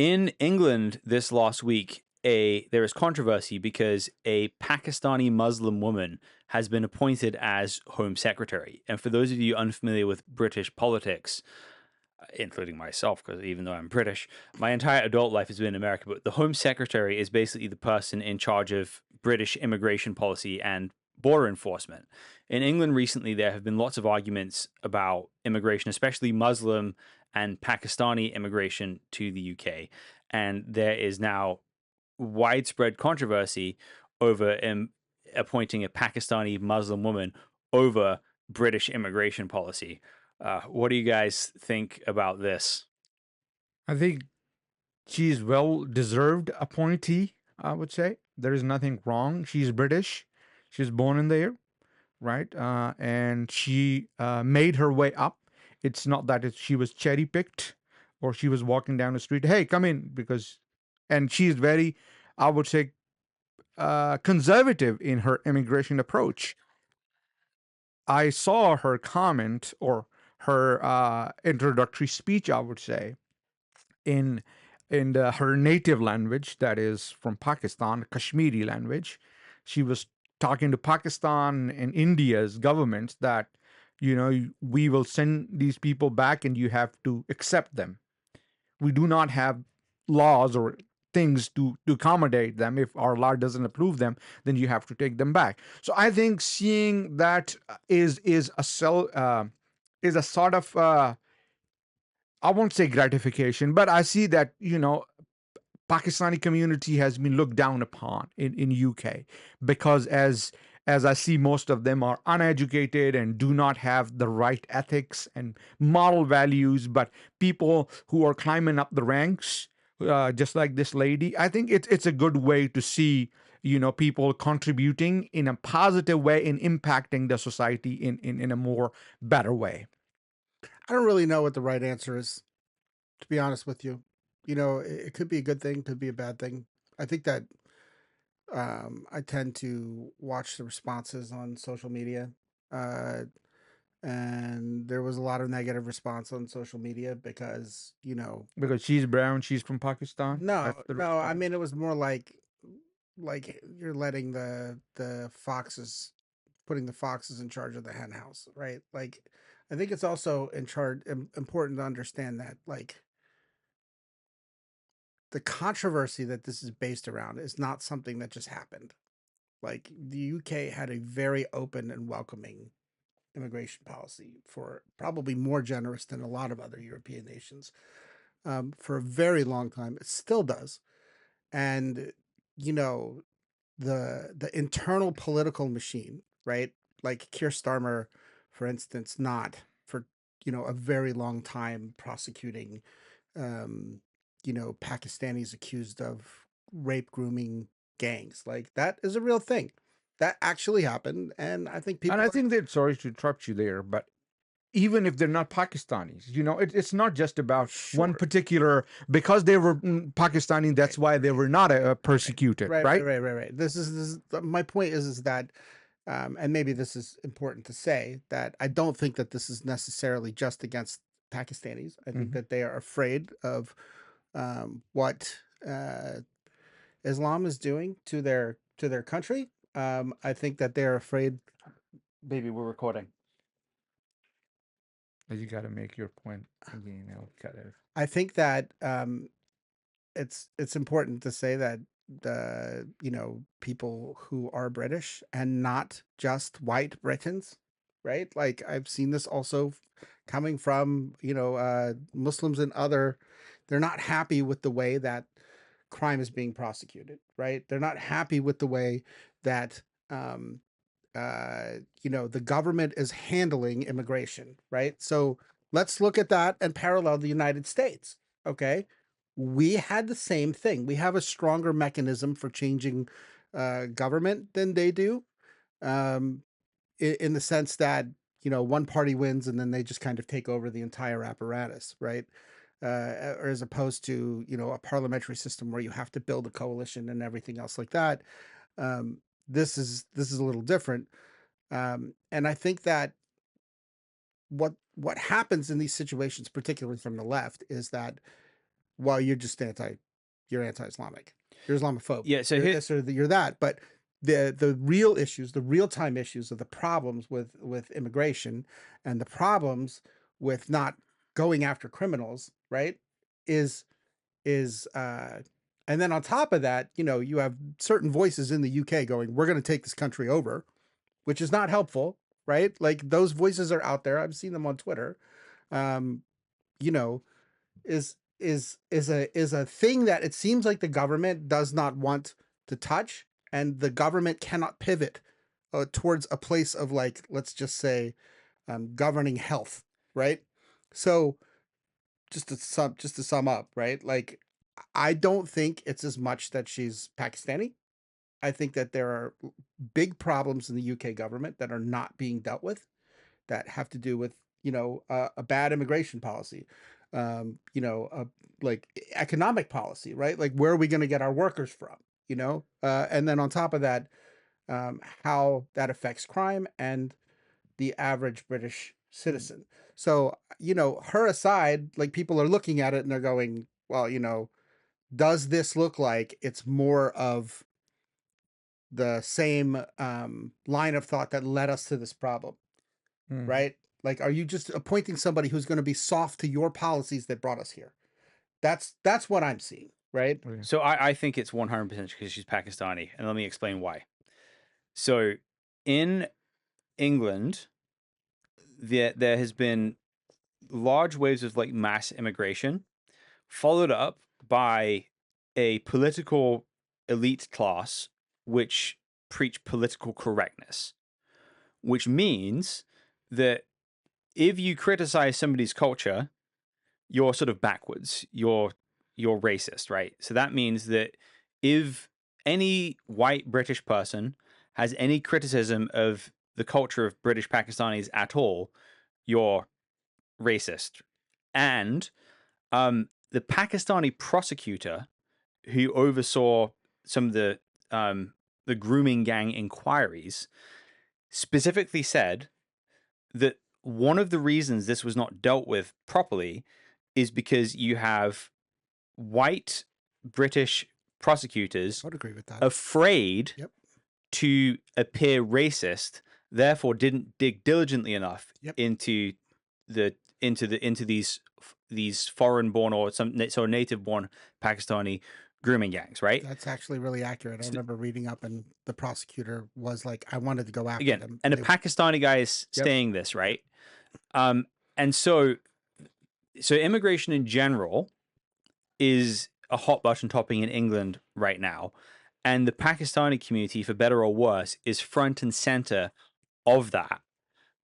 In England this last week, there is controversy because a Pakistani Muslim woman has been appointed as Home Secretary. And for those of you unfamiliar with British politics, including myself, because even though I'm British, my entire adult life has been in America. But the Home Secretary is basically the person in charge of British immigration policy and border enforcement. In England recently, there have been lots of arguments about immigration, especially Muslim and Pakistani immigration to the UK. And there is now widespread controversy over appointing a Pakistani Muslim woman over British immigration policy. What do you guys think about this? I think she's well deserved appointee, I would say. There is nothing wrong. She's British. She was born in there, right? And she made her way up. It's not that she was cherry picked or she was walking down the street, hey, come in, because, and she's very, I would say, conservative in her immigration approach. I saw her comment or her introductory speech, I would say, in her native language, that is from Pakistan, Kashmiri language. She was talking to Pakistan and India's governments that, we will send these people back and you have to accept them. We do not have laws or things to accommodate them. If our law doesn't approve them, then you have to take them back. So I think seeing that is a sort of I won't say gratification, but I see that, Pakistani community has been looked down upon in UK, because as I see, most of them are uneducated and do not have the right ethics and moral values. But people who are climbing up the ranks, just like this lady, I think it's a good way to see, people contributing in a positive way in impacting the society in a more better way. I don't really know what the right answer is, to be honest with you. It could be a good thing, could be a bad thing. I think that I tend to watch the responses on social media, uh, and there was a lot of negative response on social media because Because she's brown, she's from Pakistan. no, That's the no, I response. mean it was more like you're letting the foxes, putting the foxes in charge of the hen house, right? Like, I think it's also important to understand that, like, the controversy that this is based around is not something that just happened. Like, the UK had a very open and welcoming immigration policy, for probably more generous than a lot of other European nations, for a very long time. It still does. And you know the internal political machine, right? Like Keir Starmer, for instance, not for a very long time prosecuting um, Pakistanis accused of rape grooming gangs. Like, that is a real thing. That actually happened, and I think And people I are think that, sorry to interrupt you there, but even if they're not Pakistanis, it's not just about one sure. particular, because they were Pakistani, that's Right, why they were not right, persecuted, right, right, right? right, right, right. This is my point is that, and maybe this is important to say, that I don't think that this is necessarily just against Pakistanis. I think Hmm. that they are afraid of what Islam is doing to their country. I think that they're afraid. Baby, we're recording. You got to make your point again. I'll cut it. I think that it's important to say that the people who are British and not just white Britons, right? Like, I've seen this also coming from Muslims and other. They're not happy with the way that crime is being prosecuted, right? They're not happy with the way that um, the government is handling immigration, right? So let's look at that and parallel the United States. Okay, we had the same thing. We have a stronger mechanism for changing government than they do, um, in the sense that one party wins and then they just kind of take over the entire apparatus, right? Or as opposed to a parliamentary system where you have to build a coalition and everything else like that. Um, this is a little different, and I think that what happens in these situations, particularly from the left, is that well, you're just you're anti-Islamic, you're Islamophobe, Yeah. So you're here, this or you're that. But the real issues, the real time issues of the problems with immigration and the problems with not going after criminals, right? Is is and then on top of that, you know, you have certain voices in the UK going, we're going to take this country over, which is not helpful, right? Like those voices are out there. I've seen them on Twitter. Um, you know, is a thing that it seems like the government does not want to touch, and the government cannot pivot towards a place of, like, let's just say, governing health, right? So just to sum up, right? Like, I don't think it's as much that she's Pakistani. I think that there are big problems in the UK government that are not being dealt with, that have to do with, you know, a bad immigration policy, you know, like economic policy, right? Like, where are we going to get our workers from? You know, and then on top of that, how that affects crime and the average British citizen. So, you know, her aside, like, people are looking at it and they're going, well, you know, does this look like it's more of the same line of thought that led us to this problem, Mhm. right? Like, are you just appointing somebody who's going to be soft to your policies that brought us here? That's what I'm seeing, right? Okay. so I think it's 100% because she's Pakistani, and let me explain why. So in England, there has been large waves of like mass immigration, followed up by a political elite class which preach political correctness, which means that if you criticize somebody's culture, you're sort of backwards. You're racist, right? So that means that if any white British person has any criticism of the culture of British Pakistanis at all, you're racist. And the Pakistani prosecutor who oversaw some of the grooming gang inquiries specifically said that one of the reasons this was not dealt with properly is because you have white British prosecutors I would agree with that. afraid Yep. to appear racist, therefore didn't dig diligently enough Yep. into these foreign born or some so native born Pakistani grooming gangs, right? That's actually really accurate. I So, remember reading up, and the prosecutor was like, I wanted to go after again, them. and And a Pakistani guy is yep. saying this, right? And so immigration in general is a hot button topic in England right now. And the Pakistani community, for better or worse, is front and center of that.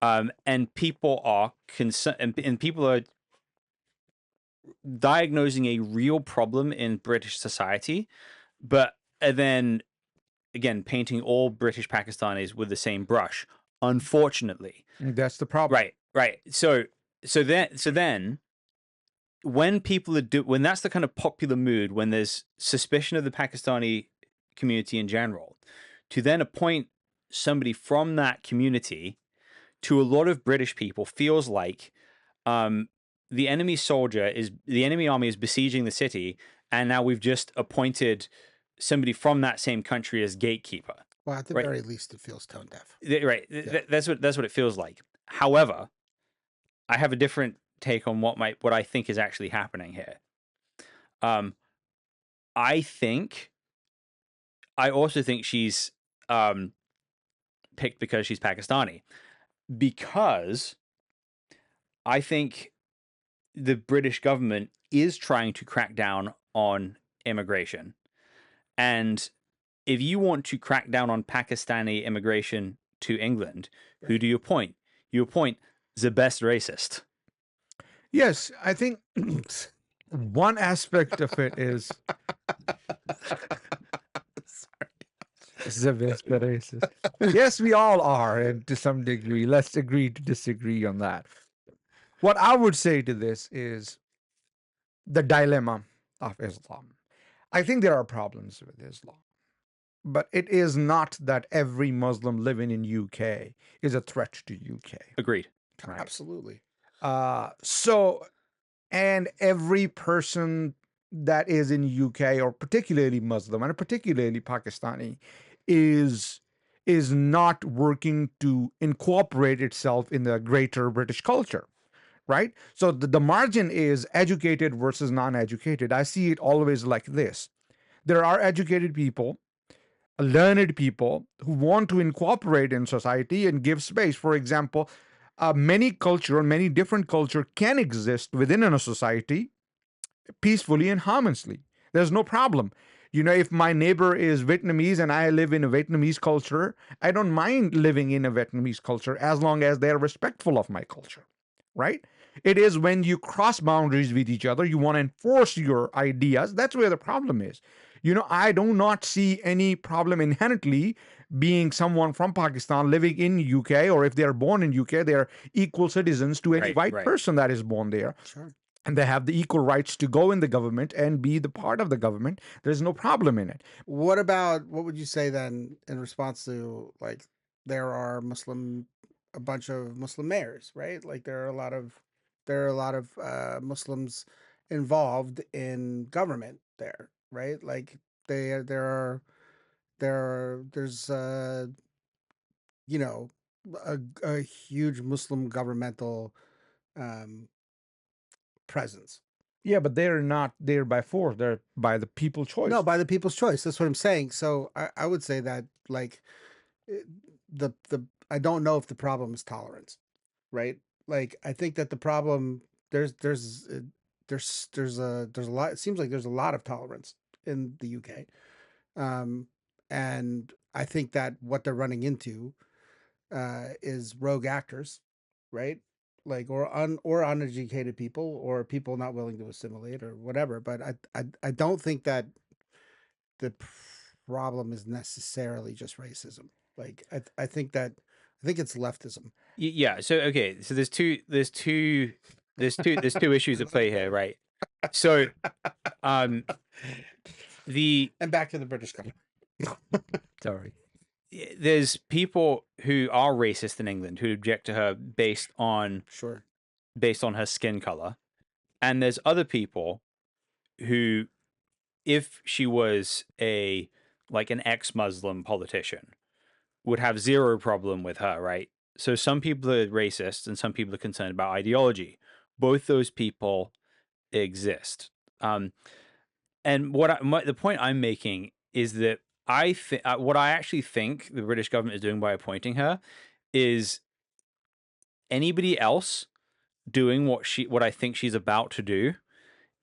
And people are concerned, and people are diagnosing a real problem in British society, but then again, painting all British Pakistanis with the same brush, unfortunately. That's the problem. Right. So then when people when that's the kind of popular mood, when there's suspicion of the Pakistani community in general, to then appoint somebody from that community to a lot of British people feels like um, the enemy army is besieging the city, and now we've just appointed somebody from that same country as gatekeeper. Well, at the Right. very least, it feels tone deaf. Right. Yeah. That's what it feels like. However, I have a different take on what I think is actually happening here. Um, I think I also think she's picked because she's Pakistani, because I think the British government is trying to crack down on immigration. And if you want to crack down on Pakistani immigration to England, who do you appoint? You appoint the best racist. Yes, I think one aspect of it is the best racist. Yes, we all are, and to some degree. Let's agree to disagree on that. What I would say to this is the dilemma of Islam. I think there are problems with Islam, but it is not that every Muslim living in UK is a threat to UK. Agreed. Right. Absolutely. So, and every person that is in UK, or particularly Muslim and particularly Pakistani, is not working to incorporate itself in the greater British culture, right? So the margin is educated versus non-educated. I see it always like this: there are educated people, learned people who want to incorporate in society and give space. For example, many different culture can exist within a society peacefully and harmoniously. There's no problem. If my neighbor is Vietnamese and I live in a Vietnamese culture, I don't mind living in a Vietnamese culture as long as they're respectful of my culture, right? It is when you cross boundaries with each other, you want to enforce your ideas. That's where the problem is. I do not see any problem inherently being someone from Pakistan living in UK, or if they are born in UK, they are equal citizens to any white person that is born there. Sure. And they have the equal rights to go in the government and be the part of the government. There's no problem in it. What would you say then in response to, like, there are a bunch of Muslim mayors, right? Like there are a lot of Muslims involved in government there, right? Like there's you know a huge Muslim governmental um presence. Yeah, but they're not there by force. They're by the people's choice. No, by the people's choice. That's what I'm saying. So I would say that, like, eh, the I don't know if the problem is tolerance, right? Like I think that the problem there's a lot. It seems like there's a lot of tolerance in the UK, um, and I think that what they're running into is rogue actors, right? Like or uneducated people, or people not willing to assimilate, or whatever. But I don't think that the problem is necessarily just racism. Like I think it's leftism. Yeah. So okay. So there's two issues at play here, right? So um the And back to the British government. sorry. There's people who are racist in England who object to her based on Sure. her skin color, and there's other people who, if she was an ex-Muslim politician, would have zero problem with her, right? So some people are racist and some people are concerned about ideology. Both those people exist. And the point I'm making is that what I actually think the British government is doing by appointing her is anybody else doing what I think she's about to do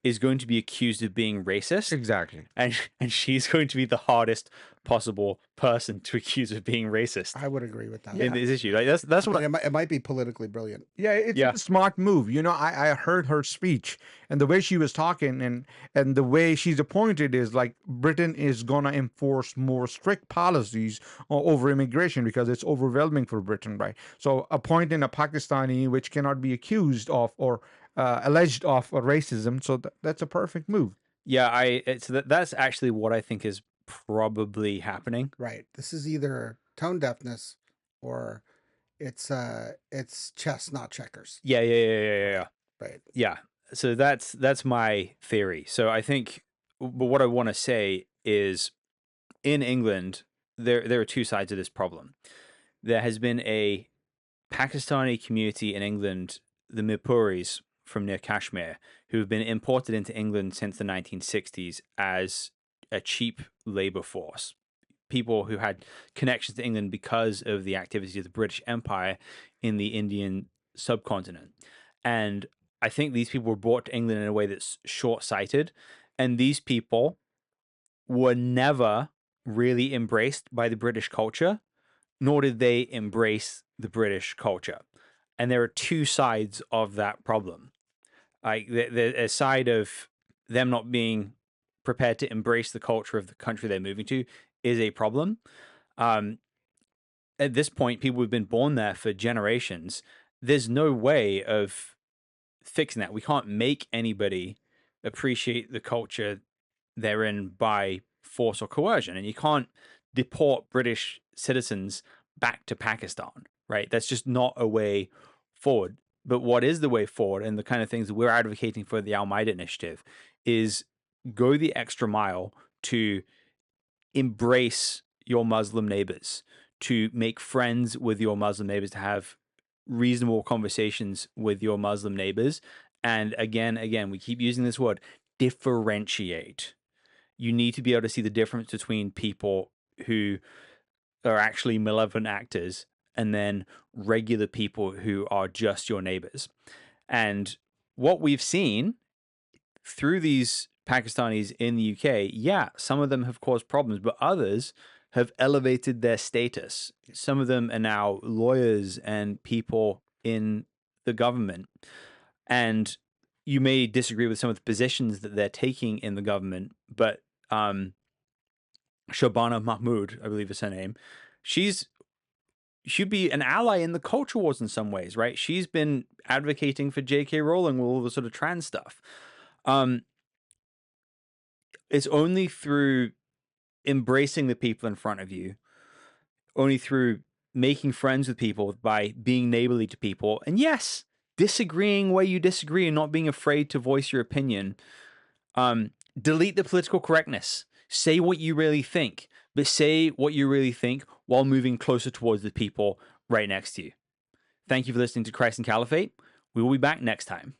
is going to be accused of being racist. Exactly. And she's going to be the hardest possible person to accuse of being racist I would agree with that. in this issue. Like that's what It might be politically brilliant. Yeah, it's a smart move. I heard her speech, and the way she was talking, and the way she's appointed is like Britain is gonna enforce more strict policies over immigration because it's overwhelming for Britain, right? So appointing a Pakistani which cannot be accused of or alleged of racism, so that's a perfect move. Yeah, that's actually what I think is probably happening. Right. This is either tone deafness or it's chess, not checkers. Yeah. Right. Yeah. So that's my theory. So I think, but what I want to say is, in England, there are two sides of this problem. There has been a Pakistani community in England, the Mirpuris from near Kashmir, who have been imported into England since the 1960s as a cheap labor force. People who had connections to England because of the activities of the British Empire in the Indian subcontinent. And I think these people were brought to England in a way that's short-sighted. And these people were never really embraced by the British culture, nor did they embrace the British culture. And there are two sides of that problem. Like the side of them not being prepared to embrace the culture of the country they're moving to is a problem. At this point, people who've been born there for generations, there's no way of fixing that. We can't make anybody appreciate the culture they're in by force or coercion. And you can't deport British citizens back to Pakistan, right? That's just not a way forward. But what is the way forward, and the kind of things that we're advocating for the Al Maida Initiative, is go the extra mile to embrace your Muslim neighbors, to make friends with your Muslim neighbors, to have reasonable conversations with your Muslim neighbors. And again, we keep using this word, differentiate. You need to be able to see the difference between people who are actually malevolent actors and then regular people who are just your neighbors. And what we've seen through these Pakistanis in the UK, yeah, some of them have caused problems, but others have elevated their status. Some of them are now lawyers and people in the government. And you may disagree with some of the positions that they're taking in the government, but Shabana Mahmood, I believe is her name, she'd be an ally in the culture wars in some ways, right? She's been advocating for J.K. Rowling with all the sort of trans stuff. It's only through embracing the people in front of you, only through making friends with people by being neighborly to people, and yes, disagreeing where you disagree and not being afraid to voice your opinion. Delete the political correctness. Say what you really think, but say what you really think while moving closer towards the people right next to you. Thank you for listening to Christ and Caliphate. We will be back next time.